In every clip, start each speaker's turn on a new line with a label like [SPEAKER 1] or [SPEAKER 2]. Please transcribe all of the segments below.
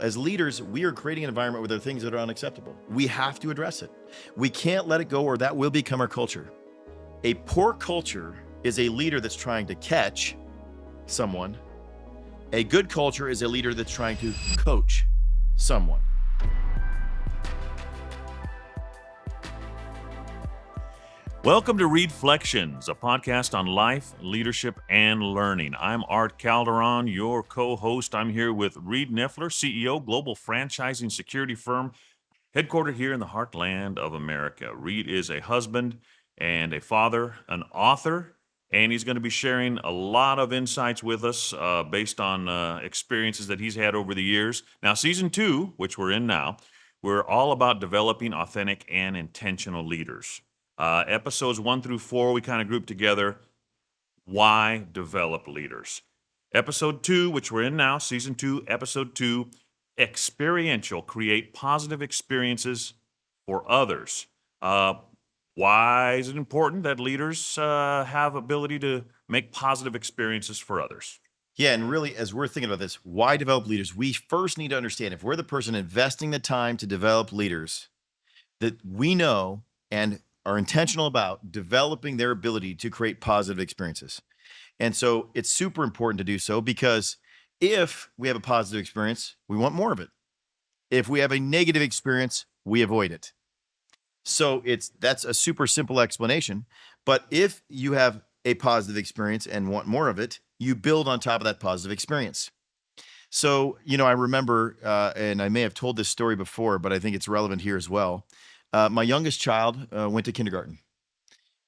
[SPEAKER 1] as leaders, we are creating an environment where there are things that are unacceptable. We have to address it. We can't let it go, or that will become our culture. A poor culture is a leader that's trying to catch someone. A good culture is a leader that's trying to coach someone.
[SPEAKER 2] Welcome to ReedFlections, a podcast on life, leadership, and learning. I'm Art Calderon, your co-host. I'm here with Reed Nyffeler, CEO, global franchising security firm, headquartered here in the heartland of America. Reed is a husband and a father, an author, and he's going to be sharing a lot of insights with us based on experiences that he's had over the years. Now, season 2, which we're in now, we're all about developing authentic and intentional leaders. Episodes 1 through 4, we kind of grouped together why develop leaders. Episode 2, which we're in now, season 2, episode 2, experiential, create positive experiences for others. Why is it important that leaders have ability to make positive experiences for others?
[SPEAKER 1] Yeah, and really, as we're thinking about this, why develop leaders? We first need to understand, if we're the person investing the time to develop leaders, that we know and are intentional about developing their ability to create positive experiences. And so it's super important to do so, because if we have a positive experience, we want more of it. If we have a negative experience, we avoid it. So that's a super simple explanation. But if you have a positive experience and want more of it, you build on top of that positive experience. So, I remember, and I may have told this story before, but I think it's relevant here as well. My youngest child went to kindergarten,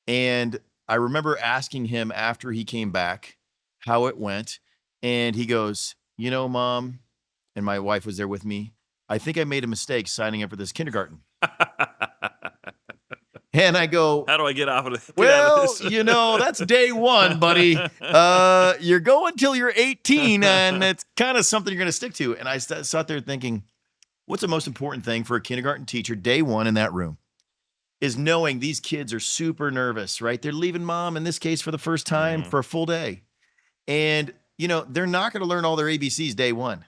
[SPEAKER 1] and I remember asking him after he came back how it went, and he goes, Mom, and my wife was there with me, I think I made a mistake signing up for this kindergarten. And I go,
[SPEAKER 2] how do I get out of this?
[SPEAKER 1] That's day one, buddy. You're going till you're 18, and it's kind of something you're going to stick to. And I sat there thinking, what's the most important thing for a kindergarten teacher day one in that room is knowing these kids are super nervous, right? They're leaving mom, in this case, for the first time for a full day. And, they're not going to learn all their ABCs day one,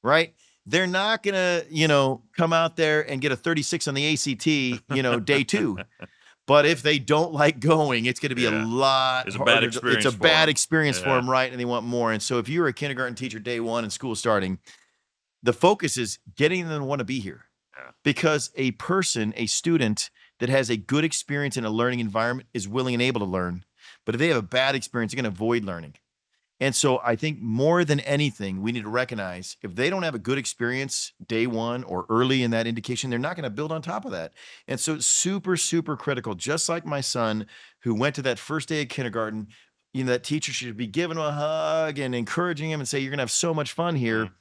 [SPEAKER 1] right? They're not going to, come out there and get a 36 on the ACT, day 2. But if they don't like going, it's going to be a lot
[SPEAKER 2] It's a
[SPEAKER 1] harder.
[SPEAKER 2] bad experience
[SPEAKER 1] It's a
[SPEAKER 2] for
[SPEAKER 1] bad
[SPEAKER 2] them.
[SPEAKER 1] experience for them, right? And they want more. And so if you're a kindergarten teacher day 1 and school starting, the focus is getting them to want to be here. Because a person, a student that has a good experience in a learning environment is willing and able to learn. But if they have a bad experience, they're going to avoid learning. And so I think more than anything, we need to recognize if they don't have a good experience day 1 or early in that indication, they're not going to build on top of that. And so it's super, super critical. Just like my son who went to that first day of kindergarten, that teacher should be giving him a hug and encouraging him and say, you're going to have so much fun here.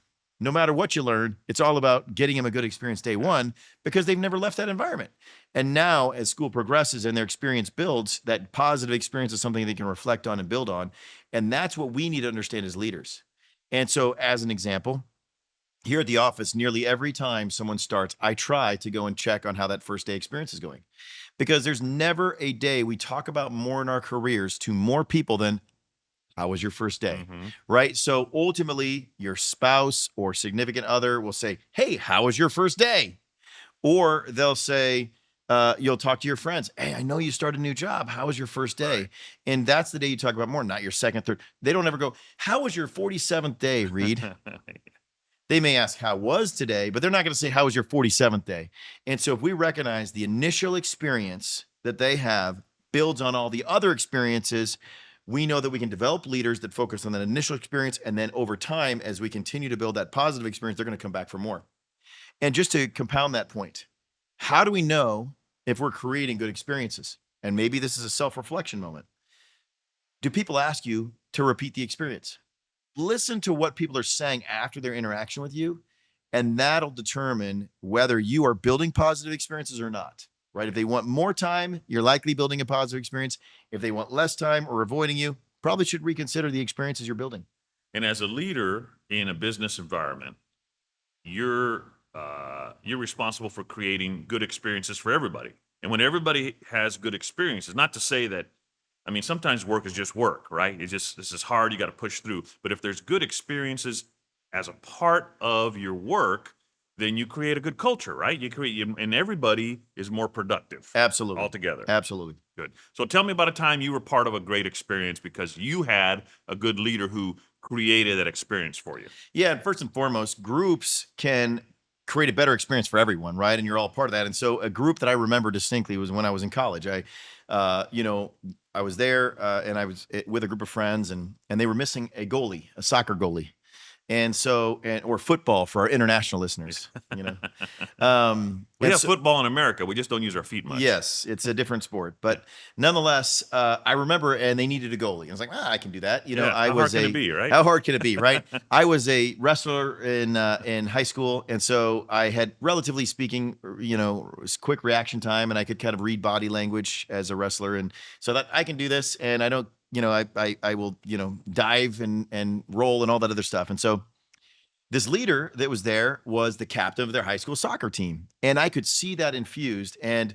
[SPEAKER 1] No matter what you learn, it's all about getting them a good experience day 1, because they've never left that environment. And now as school progresses and their experience builds, that positive experience is something they can reflect on and build on. And that's what we need to understand as leaders. And so as an example, here at the office, nearly every time someone starts, I try to go and check on how that first day experience is going. Because there's never a day we talk about more in our careers to more people than, how was your first day? Right? So ultimately, your spouse or significant other will say, hey, how was your first day? Or they'll say, you'll talk to your friends. Hey, I know you started a new job. How was your first day? Right. And that's the day you talk about more, not your second, third. They don't ever go, how was your 47th day, Reed? They may ask, how was today? But they're not going to say, how was your 47th day? And so if we recognize the initial experience that they have builds on all the other experiences, we know that we can develop leaders that focus on that initial experience. And then over time, as we continue to build that positive experience, they're going to come back for more. And just to compound that point, how do we know if we're creating good experiences? And maybe this is a self-reflection moment. Do people ask you to repeat the experience? Listen to what people are saying after their interaction with you, and that'll determine whether you are building positive experiences or not. Right? If they want more time, you're likely building a positive experience. If they want less time or avoiding you, probably should reconsider the experiences you're building.
[SPEAKER 2] And as a leader in a business environment, you're responsible for creating good experiences for everybody. And when everybody has good experiences, not to say that, sometimes work is just work, right? This is hard, you got to push through. But if there's good experiences, as a part of your work, then you create a good culture, right? You create, and everybody is more productive
[SPEAKER 1] Absolutely.
[SPEAKER 2] altogether.
[SPEAKER 1] Absolutely.
[SPEAKER 2] Good. So tell me about a time you were part of a great experience because you had a good leader who created that experience for you.
[SPEAKER 1] Yeah, and first and foremost, groups can create a better experience for everyone, right? And you're all part of that. And so, a group that I remember distinctly was when I was in college. You know, I was there and I was with a group of friends, and they were missing a goalie, a soccer goalie, and so, or football for our international listeners.
[SPEAKER 2] We
[SPEAKER 1] And
[SPEAKER 2] have
[SPEAKER 1] so,
[SPEAKER 2] football in America. We just don't use our feet much.
[SPEAKER 1] yes, it's a different sport, but nonetheless, I remember, and they needed a goalie. I was like, I can do that.
[SPEAKER 2] Yeah.
[SPEAKER 1] I
[SPEAKER 2] How hard
[SPEAKER 1] was
[SPEAKER 2] can
[SPEAKER 1] a
[SPEAKER 2] it be, right?
[SPEAKER 1] how hard can it be, right? I was a wrestler in high school, and so I had, relatively speaking, quick reaction time, and I could kind of read body language as a wrestler, and so that I can do this, and I don't, I will, dive and roll and all that other stuff, and so this leader that was there was the captain of their high school soccer team. And I could see that infused. And,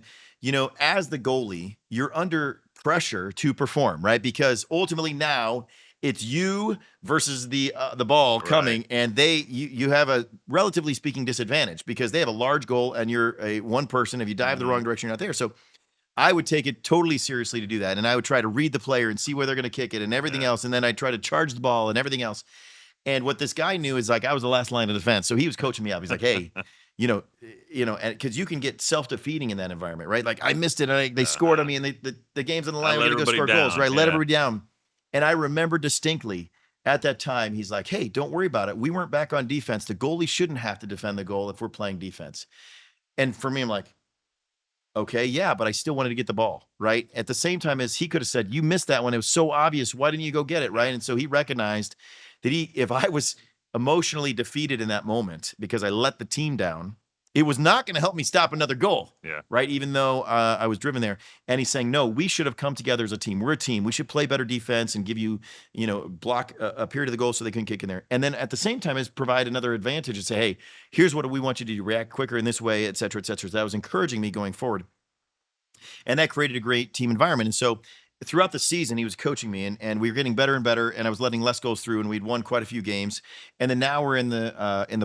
[SPEAKER 1] as the goalie, you're under pressure to perform, right? Because ultimately now it's you versus the ball coming,
[SPEAKER 2] Right.
[SPEAKER 1] and you have a, relatively speaking, disadvantage because they have a large goal and you're a one person. If you dive the
[SPEAKER 2] Mhm.
[SPEAKER 1] wrong direction, you're not there. So I would take it totally seriously to do that. And I would try to read the player and see where they're going to kick it and everything
[SPEAKER 2] Yeah.
[SPEAKER 1] else. And then I'd try to charge the ball and everything else. And what this guy knew is, like, I was the last line of defense. So he was coaching me up. He's like, hey, and because you can get self-defeating in that environment, right? Like, I missed it and they scored on me, and the game's on the line.
[SPEAKER 2] I
[SPEAKER 1] We're
[SPEAKER 2] let
[SPEAKER 1] going to go
[SPEAKER 2] everybody
[SPEAKER 1] score goals,
[SPEAKER 2] down.
[SPEAKER 1] right? Let
[SPEAKER 2] Yeah.
[SPEAKER 1] everybody down. And I remember distinctly at that time, he's like, hey, don't worry about it. We weren't back on defense. The goalie shouldn't have to defend the goal if we're playing defense. And for me, I'm like, okay, yeah, but I still wanted to get the ball, right? At the same time as he could have said, you missed that one. It was so obvious. Why didn't you go get it, right? And so he recognized that if I was emotionally defeated in that moment because I let the team down, it was not going to help me stop another goal,
[SPEAKER 2] Yeah.
[SPEAKER 1] right? Even though I was driven there. And he's saying, no, we should have come together as a team. We're a team. We should play better defense and give you, block a period of the goal so they couldn't kick in there. And then at the same time is provide another advantage and say, hey, here's what we want you to do. React quicker in this way, et cetera, et cetera. So that was encouraging me going forward. And that created a great team environment. And so throughout the season, he was coaching me, and we were getting better and better, and I was letting less goals through, and we'd won quite a few games. And then now we're in the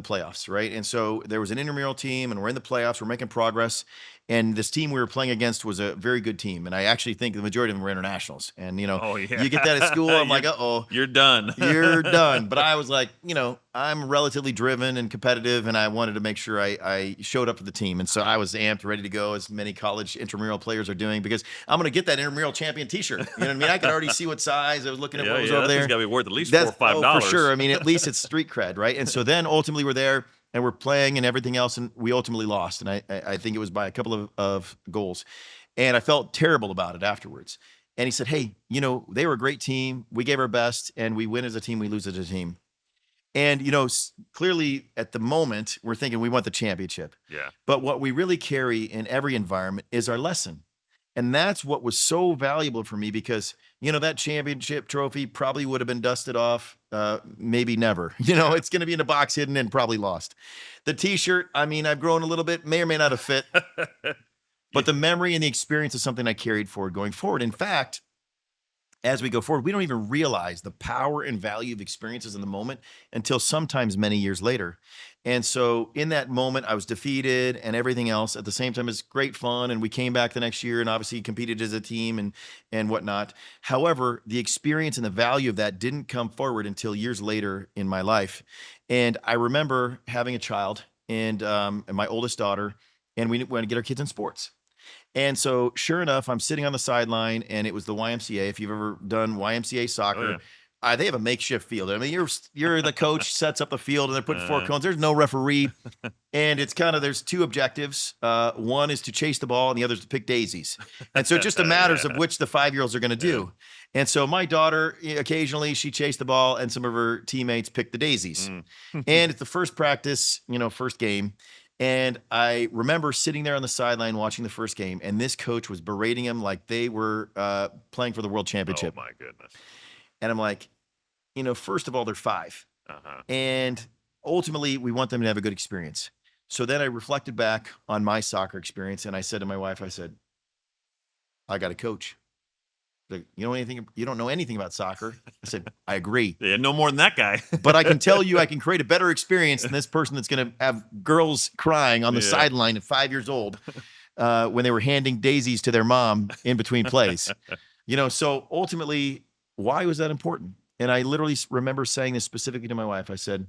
[SPEAKER 1] playoffs, right? And so there was an intramural team, and we're in the playoffs. We're making progress. And this team we were playing against was a very good team. And I actually think the majority of them were internationals. And,
[SPEAKER 2] Oh, yeah.
[SPEAKER 1] you get that at school. I'm like, uh-oh,
[SPEAKER 2] You're done.
[SPEAKER 1] you're done. But I was like, I'm relatively driven and competitive, and I wanted to make sure I showed up for the team. And so I was amped, ready to go, as many college intramural players are doing, because I'm going to get that intramural champion T-shirt. You know what I mean? I could already see what size. I was looking at what was over
[SPEAKER 2] That
[SPEAKER 1] there.
[SPEAKER 2] thing's got to be worth at least $4 or $5.
[SPEAKER 1] For sure. I mean, at least it's street cred, right? And so then ultimately we're there and we're playing and everything else, and we ultimately lost. And I think it was by a couple of goals. And I felt terrible about it afterwards. And he said, hey, they were a great team. We gave our best, and we win as a team, we lose as a team. And, clearly at the moment, we're thinking we want the championship.
[SPEAKER 2] Yeah.
[SPEAKER 1] But what we really carry in every environment is our lesson. And that's what was so valuable for me, because, that championship trophy probably would have been dusted off, maybe never. It's going to be in a box hidden and probably lost. The T-shirt, I mean, I've grown a little bit, may or may not have fit. But the memory and the experience is something I carried forward going forward. In fact, as we go forward, we don't even realize the power and value of experiences in the moment until sometimes many years later. And so in that moment, I was defeated and everything else. At the same time, it's great fun. And we came back the next year and obviously competed as a team and whatnot. However, the experience and the value of that didn't come forward until years later in my life. And I remember having a child and my oldest daughter, and we went to get our kids in sports. And so, sure enough, I'm sitting on the sideline, and it was the YMCA. If you've ever done YMCA soccer,
[SPEAKER 2] Oh, yeah.
[SPEAKER 1] they have a makeshift field. I mean, you're the coach, sets up the field, and they're putting four
[SPEAKER 2] Uh.
[SPEAKER 1] cones. There's no referee, and it's kind of, there's two objectives. One is to chase the ball, and the other is to pick daisies. And so, it just matters of which the 5-year-olds are going to do. And so, my daughter, occasionally, she chased the ball, and some of her teammates picked the daisies. And it's the first practice, first game. And I remember sitting there on the sideline watching the first game, and this coach was berating them like they were playing for the world championship.
[SPEAKER 2] Oh, my goodness.
[SPEAKER 1] And I'm like, first of all, they're 5.
[SPEAKER 2] Uh-huh.
[SPEAKER 1] And ultimately, we want them to have a good experience. So then I reflected back on my soccer experience, and I said to my wife, I said, I got a coach. Like, you don't know anything about soccer. I said, I agree.
[SPEAKER 2] Yeah, no more than that guy.
[SPEAKER 1] But I can tell you I can create a better experience than this person that's going to have girls crying on the sideline at 5 years old when they were handing daisies to their mom in between plays. So ultimately, why was that important? And I literally remember saying this specifically to my wife. I said,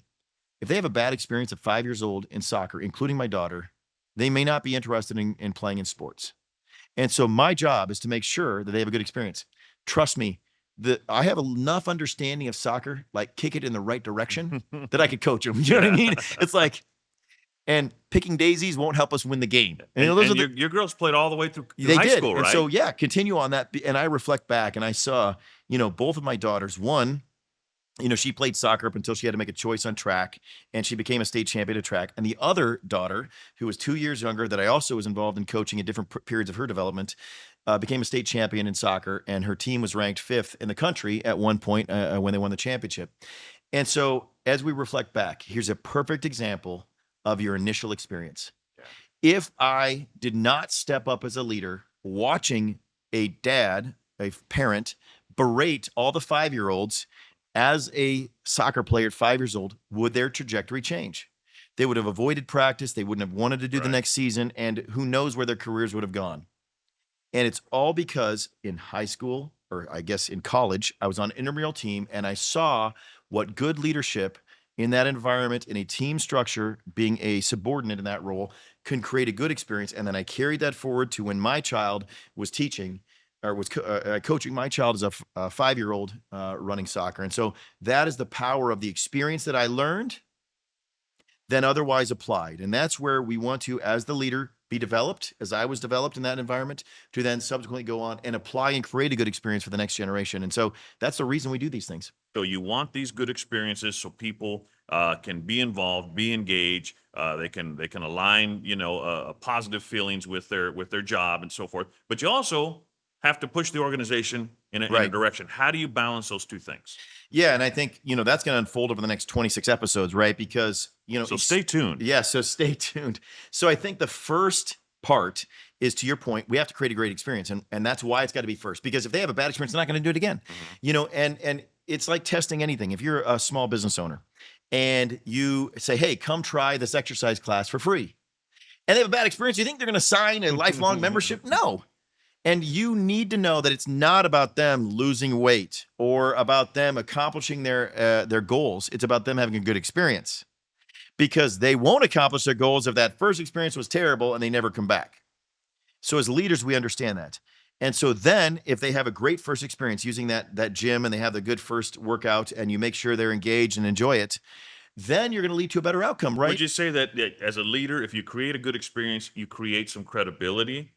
[SPEAKER 1] if they have a bad experience at 5 years old in soccer, including my daughter, they may not be interested in playing in sports. And so my job is to make sure that they have a good experience. Trust me, I have enough understanding of soccer, like kick it in the right direction, that I could coach them. You know what I mean? It's like, and picking daisies won't help us win the game.
[SPEAKER 2] And your girls played all the way through high school, right?
[SPEAKER 1] And so, yeah, continue on that. And I reflect back and I saw, both of my daughters, one, she played soccer up until she had to make a choice on track, and she became a state champion at track. And the other daughter, who was 2 years younger, that I also was involved in coaching at different periods of her development, became a state champion in soccer, and her team was ranked 5th in the country at one point when they won the championship. And so as we reflect back, here's a perfect example of your initial experience. Yeah. If I did not step up as a leader, watching a parent, berate all the 5-year-olds as a soccer player at 5 years old, would their trajectory change? They would have avoided practice. They wouldn't have wanted to do the next season, and who knows where their careers would have gone. And it's all because in high school, or I guess in college, I was on an intramural team, and I saw what good leadership in that environment, in a team structure, being a subordinate in that role, can create a good experience. And then I carried that forward to when my child was teaching, or was coaching my child as a 5-year-old running soccer. And so that is the power of the experience that I learned, then otherwise applied. And that's where we want to, as the leader, be developed, as I was developed in that environment, to then subsequently go on and apply and create a good experience for the next generation. And so that's the reason we do these things.
[SPEAKER 2] So you want these good experiences so people can be involved, be engaged. They can align, positive feelings with their job and so forth. But you also have to push the organization in a direction. How do you balance those two things?
[SPEAKER 1] Yeah, and I think, that's going to unfold over the next 26 episodes, right? Because,
[SPEAKER 2] So stay tuned.
[SPEAKER 1] Yeah, so stay tuned. So I think the first part is, to your point, we have to create a great experience. And that's why it's got to be first. Because if they have a bad experience, they're not going to do it again. Mm-hmm. And it's like testing anything. If you're a small business owner and you say, hey, come try this exercise class for free, and they have a bad experience, you think they're going to sign a lifelong membership? No. And you need to know that it's not about them losing weight or about them accomplishing their goals. It's about them having a good experience, because they won't accomplish their goals if that first experience was terrible and they never come back. So as leaders, we understand that. And so then if they have a great first experience using that gym, and they have the good first workout, and you make sure they're engaged and enjoy it, then you're going to lead to a better outcome, right?
[SPEAKER 2] Would you say that as a leader, if you create a good experience, you create some credibility?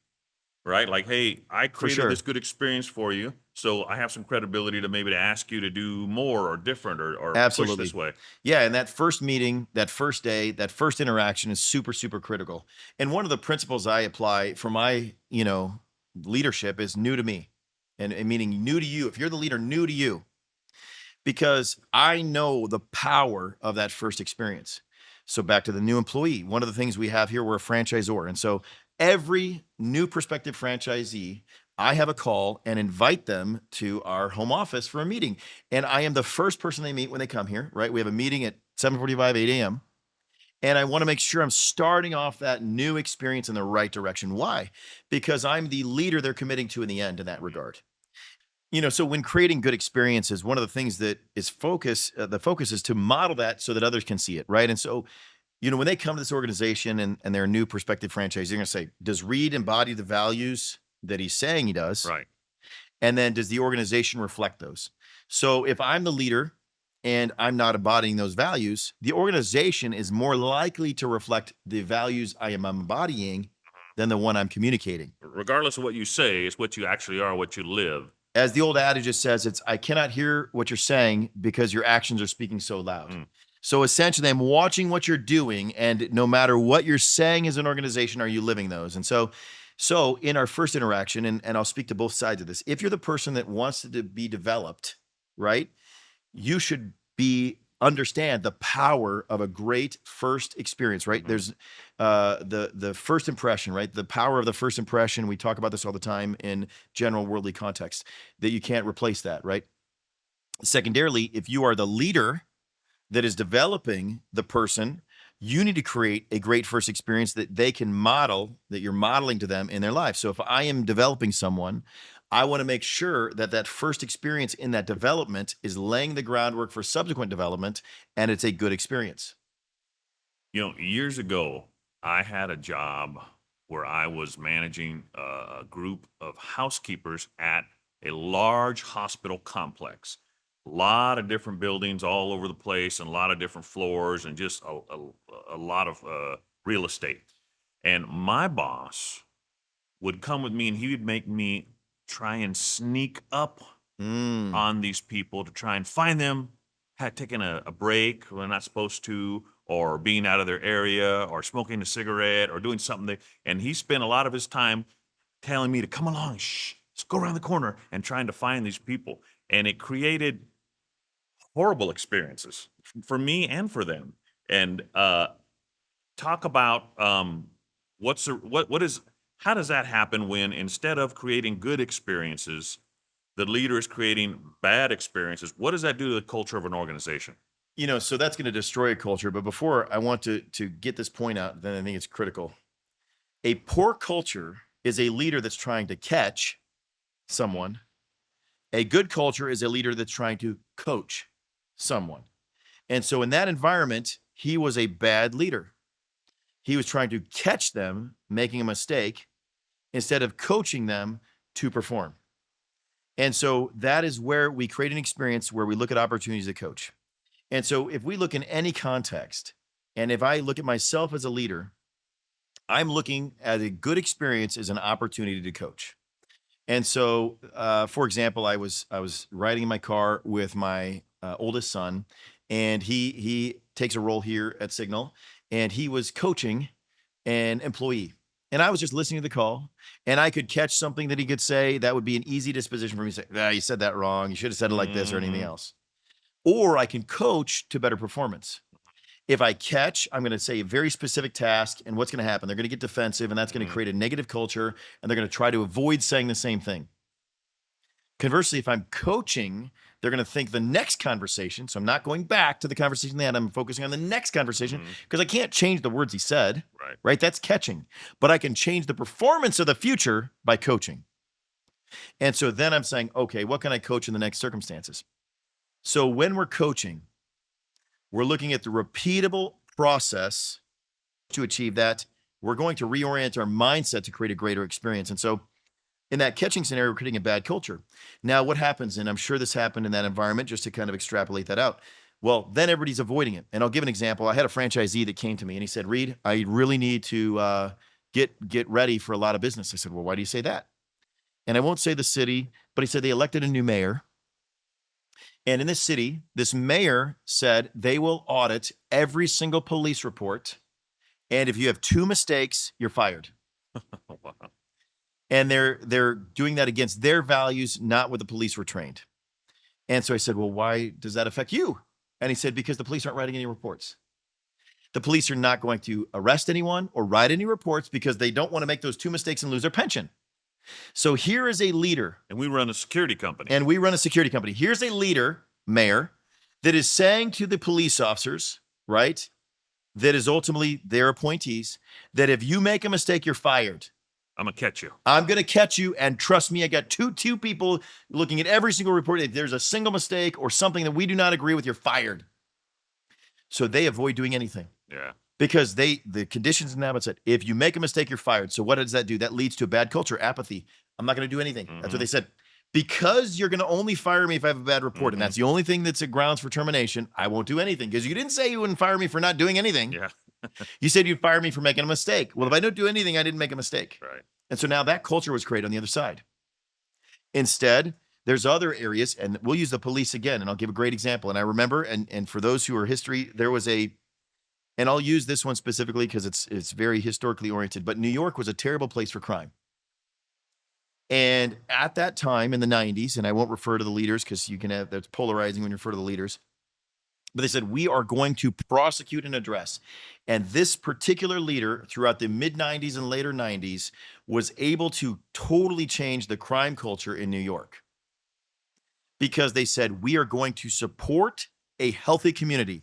[SPEAKER 2] Right? Like, hey, I created this good experience for you, so I have some credibility to ask you to do more or different or
[SPEAKER 1] Absolutely.
[SPEAKER 2] push this way.
[SPEAKER 1] Yeah, and that first meeting, that first day, that first interaction is super, super critical. And one of the principles I apply for my, leadership is new to me, and meaning new to you. If you're the leader, new to you, because I know the power of that first experience. So back to the new employee, one of the things we have here, we're a franchisor. And so every new prospective franchisee, I have a call and invite them to our home office for a meeting. And I am the first person they meet when they come here, right? We have a meeting at 7:45, 8 a.m. And I want to make sure I'm starting off that new experience in the right direction. Why? Because I'm the leader they're committing to in the end in that regard. So when creating good experiences, one of the things that is the focus is to model that so that others can see it, right? And so, when they come to this organization and they're a new prospective franchise, they're going to say, does Reed embody the values that he's saying he does?
[SPEAKER 2] Right.
[SPEAKER 1] And then does the organization reflect those? So if I'm the leader and I'm not embodying those values, the organization is more likely to reflect the values I am embodying than the one I'm communicating.
[SPEAKER 2] Regardless of what you say, it's what you actually are, what you live.
[SPEAKER 1] As the old adage just says, I cannot hear what you're saying because your actions are speaking so loud. Mm. So essentially, I'm watching what you're doing, and no matter what you're saying as an organization, are you living those? And so in our first interaction, and I'll speak to both sides of this, if you're the person that wants to be developed, right, you should be understand the power of a great first experience, right?
[SPEAKER 2] Mhm.
[SPEAKER 1] There's the first impression, right? The power of the first impression. We talk about this all the time in general worldly context, that you can't replace that, right? Secondarily, if you are the leader that is developing the person, you need to create a great first experience that they can model, that you're modeling to them in their life. So if I am developing someone, I want to make sure that that first experience in that development is laying the groundwork for subsequent development, and it's a good experience.
[SPEAKER 2] Years ago, I had a job where I was managing a group of housekeepers at a large hospital complex. A lot of different buildings all over the place, and a lot of different floors, and just a lot of real estate. And my boss would come with me, and he would make me try and sneak up
[SPEAKER 1] Mm.
[SPEAKER 2] on these people to try and find them, had taken a break when they're not supposed to, or being out of their area, or smoking a cigarette, or doing something. And he spent a lot of his time telling me to come along, shh, let's go around the corner, and trying to find these people. And it created horrible experiences for me and for them. And talk about what is how does that happen when, instead of creating good experiences, the leader is creating bad experiences? What does that do to the culture of an organization?
[SPEAKER 1] So that's going to destroy a culture. But before I want to get this point out, then I think it's critical. A poor culture is a leader that's trying to catch someone. A good culture is a leader that's trying to coach someone. And so in that environment, he was a bad leader. He was trying to catch them making a mistake instead of coaching them to perform. And so that is where we create an experience where we look at opportunities to coach. And so if we look in any context, and if I look at myself as a leader, I'm looking at a good experience as an opportunity to coach. And so, for example, I was riding in my car with my oldest son, and he takes a role here at Signal, and he was coaching an employee. And I was just listening to the call, and I could catch something that he could say that would be an easy disposition for me to say, you said that wrong. You should have said it like this or anything
[SPEAKER 2] Mhm.
[SPEAKER 1] else. Or I can coach to better performance. If I catch, I'm going to say a very specific task, and what's going to happen? They're going to get defensive, and that's going to
[SPEAKER 2] Mhm.
[SPEAKER 1] create a negative culture, and they're going to try to avoid saying the same thing. Conversely, if I'm coaching, they're going to think the next conversation. So I'm not going back to the conversation they had. I'm focusing on the next conversation
[SPEAKER 2] Mhm.
[SPEAKER 1] because I can't change the words he said,
[SPEAKER 2] Right.
[SPEAKER 1] right? That's catching. But I can change the performance of the future by coaching. And so then I'm saying, okay, what can I coach in the next circumstances? So when we're coaching, we're looking at the repeatable process to achieve that. We're going to reorient our mindset to create a greater experience. And so in that catching scenario, we're creating a bad culture. Now, what happens, and I'm sure this happened in that environment, just to kind of extrapolate that out. Well, then everybody's avoiding it. And I'll give an example. I had a franchisee that came to me and he said, Reed, I really need to get ready for a lot of business. I said, well, why do you say that? And I won't say the city, but he said they elected a new mayor. And in this city, this mayor said they will audit every single police report. And if you have two mistakes, you're fired.
[SPEAKER 2] Oh, wow.
[SPEAKER 1] And they're doing that against their values, not what the police were trained. And so I said, well, why does that affect you? And he said, because the police aren't writing any reports. The police are not going to arrest anyone or write any reports because they don't want to make those two mistakes and lose their pension. So here is a leader.
[SPEAKER 2] And we run a security company.
[SPEAKER 1] And we run a security company. Here's a leader, mayor, that is saying to the police officers, right, that is ultimately their appointees, that if you make a mistake, you're fired.
[SPEAKER 2] I'm gonna catch you.
[SPEAKER 1] I'm going to catch you. And trust me, I got two people looking at every single report. If there's a single mistake or something that we do not agree with, you're fired. So they avoid doing anything
[SPEAKER 2] Yeah.
[SPEAKER 1] because the conditions in the habit said, if you make a mistake, you're fired. So what does that do? That leads to a bad culture, apathy. I'm not going to do anything. That's what they said. Because you're going to only fire me if I have a bad report, and that's the only thing that's a grounds for termination, I won't do anything. Because you didn't say you wouldn't fire me for not doing anything.
[SPEAKER 2] Yeah.
[SPEAKER 1] You said you'd fire me for making a mistake. Well, if I don't do anything, I didn't make a mistake.
[SPEAKER 2] Right.
[SPEAKER 1] And so now that culture was created on the other side. Instead, there's other areas, and we'll use the police again, and I'll give a great example. And I remember, and for those who are history, there was and I'll use this one specifically because it's very historically oriented, but New York was a terrible place for crime. And at that time in the 90s, and I won't refer to the leaders because that's polarizing when you refer to the leaders, But they said, we are going to prosecute and address. And this particular leader throughout the mid 90s and later 90s was able to totally change the crime culture in New York because they said, we are going to support a healthy community.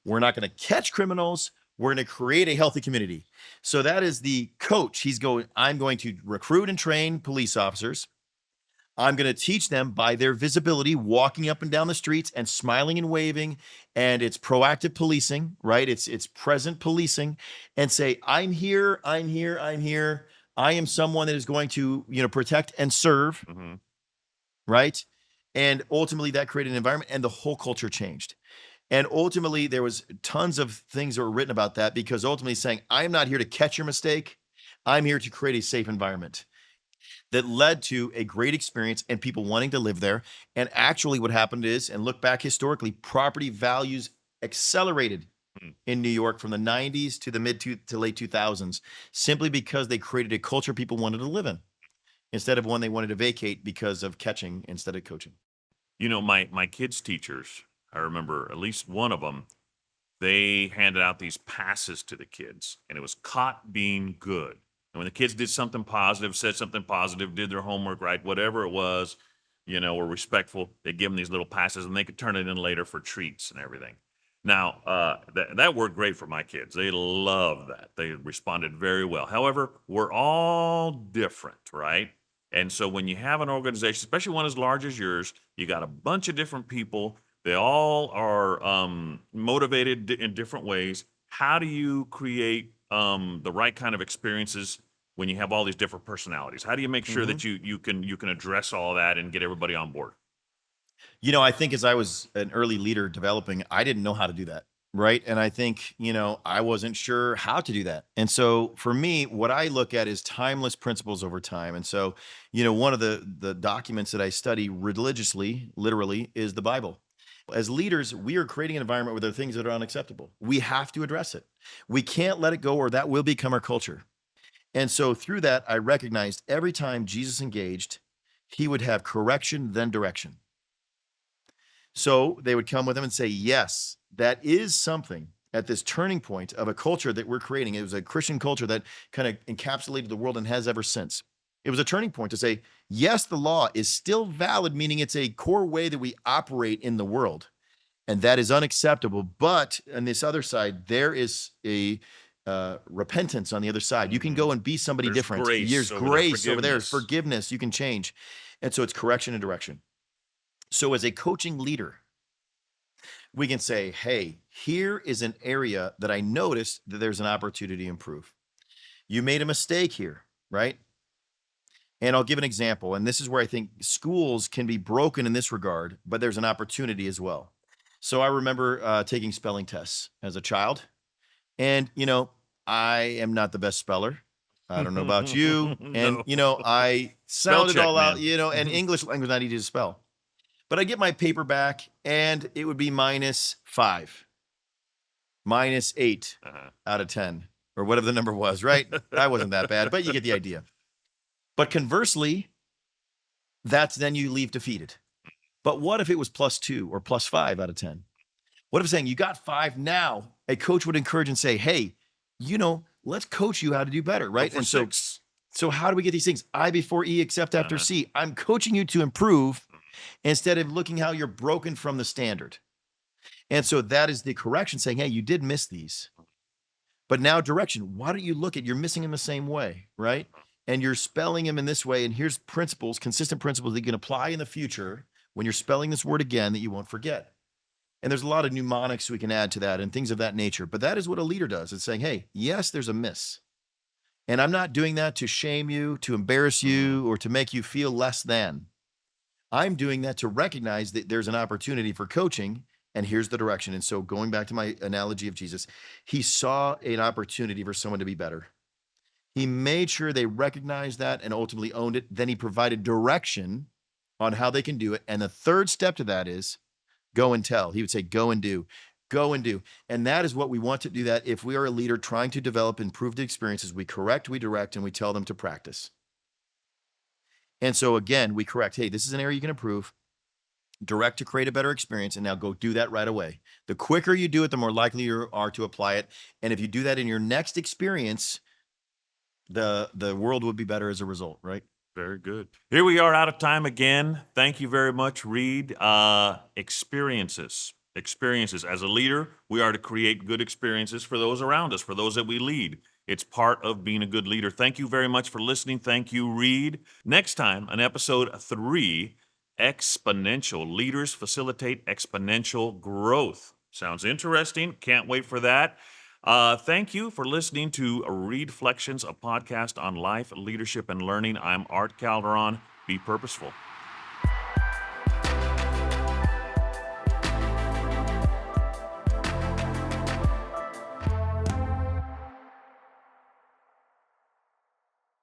[SPEAKER 1] We're not going to catch criminals. We're going to create a healthy community. So that is the coach. I'm going to recruit and train police officers. I'm going to teach them by their visibility, walking up and down the streets and smiling and waving. And it's proactive policing, right? It's present policing, and say, I'm here, I'm here, I'm here. I am someone that is going to, protect and serve, right? And ultimately that created an environment and the whole culture changed. And ultimately there was tons of things that were written about that, because ultimately saying, I'm not here to catch your mistake. I'm here to create a safe environment. That led to a great experience and people wanting to live there. And actually what happened is, and look back historically, property values accelerated in New York from the 90s to the to late 2000s, simply because they created a culture people wanted to live in, instead of one they wanted to vacate because of catching instead of coaching.
[SPEAKER 2] My kids' teachers, I remember at least one of them, they handed out these passes to the kids, and it was caught being good. And when the kids did something positive, said something positive, did their homework right, whatever it was, were respectful, they give them these little passes, and they could turn it in later for treats and everything. Now, that worked great for my kids. They loved that. They responded very well. However, we're all different, right? And so when you have an organization, especially one as large as yours, you got a bunch of different people. They all are motivated in different ways. How do you create the right kind of experiences when you have all these different personalities? How do you make sure that you can address all that and get everybody on board?
[SPEAKER 1] I think as I was an early leader developing, I didn't know how to do that. Right. And I think, I wasn't sure how to do that. And so for me, what I look at is timeless principles over time. And so, one of the documents that I study religiously, literally, is the Bible. As leaders, we are creating an environment where there are things that are unacceptable. We have to address it. We can't let it go, or that will become our culture. And so through that, I recognized every time Jesus engaged, he would have correction, then direction. So they would come with him and say, yes, that is something at this turning point of a culture that we're creating. It was a Christian culture that kind of encapsulated the world and has ever since. It was a turning point to say, yes, the law is still valid, meaning it's a core way that we operate in the world. And that is unacceptable. But on this other side, there is a repentance on the other side. You can go and be somebody
[SPEAKER 2] There's
[SPEAKER 1] different.
[SPEAKER 2] grace
[SPEAKER 1] There's
[SPEAKER 2] over there,
[SPEAKER 1] grace over there,
[SPEAKER 2] forgiveness.
[SPEAKER 1] forgiveness. You can change. And so it's correction and direction. So as a coaching leader, we can say, hey, here is an area that I noticed that there's an opportunity to improve. You made a mistake here, right? And I'll give an example. And this is where I think schools can be broken in this regard, but there's an opportunity as well. So I remember taking spelling tests as a child. And, I am not the best speller. I don't know about you. And,
[SPEAKER 2] No.
[SPEAKER 1] I
[SPEAKER 2] Spell
[SPEAKER 1] sounded
[SPEAKER 2] check,
[SPEAKER 1] all out,
[SPEAKER 2] man.
[SPEAKER 1] and English language not easy to spell. But I get my paper back and it would be -5, -8 out of 10, or whatever the number was, right? I wasn't that bad, but you get the idea. But conversely, then you leave defeated. But what if it was +2 or +5 out of 10? What if saying you got 5 now? A coach would encourage and say, hey, let's coach you how to do better, right?
[SPEAKER 2] For
[SPEAKER 1] And
[SPEAKER 2] six.
[SPEAKER 1] so how do we get these things? I before E, except after C. I'm coaching you to improve instead of looking how you're broken from the standard. And so that is the correction, saying, hey, you did miss these. But now direction, why don't you look at, you're missing them the same way, right? And you're spelling them in this way. And here's principles, consistent principles that you can apply in the future when you're spelling this word again that you won't forget. And there's a lot of mnemonics we can add to that and things of that nature. But that is what a leader does. It's saying, hey, yes, there's a miss. And I'm not doing that to shame you, to embarrass you, or to make you feel less than. I'm doing that to recognize that there's an opportunity for coaching, and here's the direction. And so going back to my analogy of Jesus, he saw an opportunity for someone to be better. He made sure they recognized that and ultimately owned it. Then he provided direction on how they can do it. And the third step to that is go and tell. He would say, go and do. Go and do. And that is what we want to do, that if we are a leader trying to develop improved experiences, we correct, we direct, and we tell them to practice. And so again, we correct, hey, this is an area you can improve. direct to create a better experience, and now go do that right away. The quicker you do it, the more likely you are to apply it. And if you do that in your next experience, the world would be better as a result, right?
[SPEAKER 2] Very good. Here we are out of time again. Thank you very much, Reed. Experiences. Experiences. As a leader, we are to create good experiences for those around us, for those that we lead. It's part of being a good leader. Thank you very much for listening. Thank you, Reed. Next time, on episode 3, exponential. Leaders facilitate exponential growth. Sounds interesting. Can't wait for that. Thank you for listening to ReedFlections, a podcast on life, leadership, and learning. I'm Art Calderon. Be purposeful.